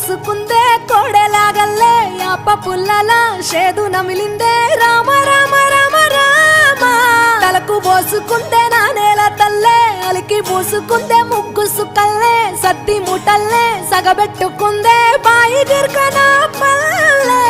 కరుసుకుందే కోడెలాగల్లే యాప పుల్లలా షేదు నమిలిందే రామ రామ రామ రామ తలకు పోసుకుందే నా నేల తల్లే అలికి పూసుకుందే ముగ్గు సుక్కల్లే సత్తి ముటల్లే సగబెట్టుకుందే బాయి గిర్కనా పల్లె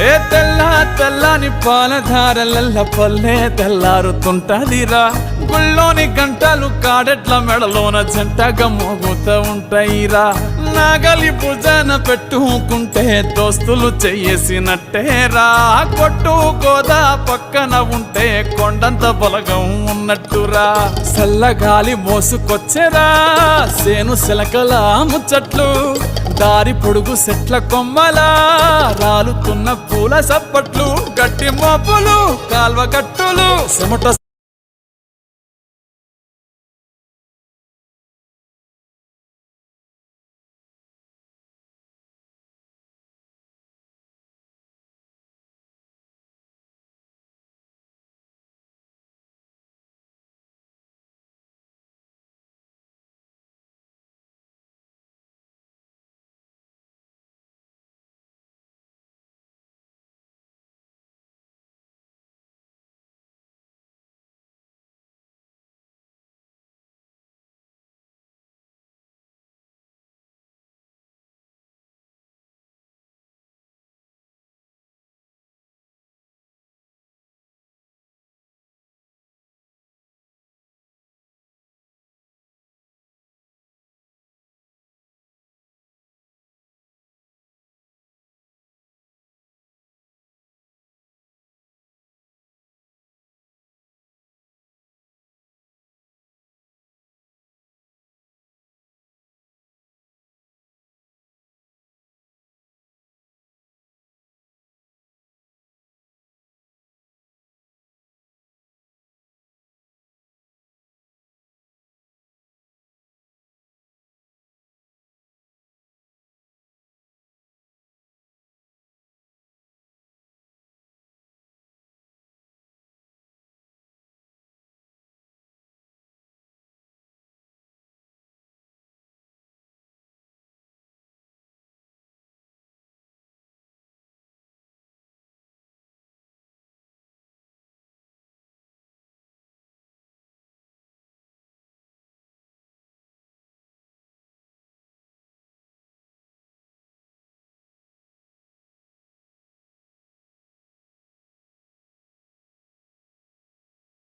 ఏ తెల్ల తెల్లని పాలధారలల్ల పల్లె తెల్లారుతుంటదిరా గుళ్ళోని గంటలు కాడెట్ల మెడలోన జంటగా మోగుతూ ఉంటాయిరా నాగలి భుజాన పెట్టుకుంటే దోస్తులు చెయ్యేసినట్టేరా కొట్టు గోదా పక్కన ఉంటే కొండంత బలగం ఉన్నట్టురా చల్లగాలి మోసుకొచ్చెరా సేను శిలకల ముచ్చట్లు దారి పొడుగు సెట్ల కొమ్మలా రాలుతున్న పూల సప్పట్లు గట్టి మోపులు కాల్వ కట్టులు చెమట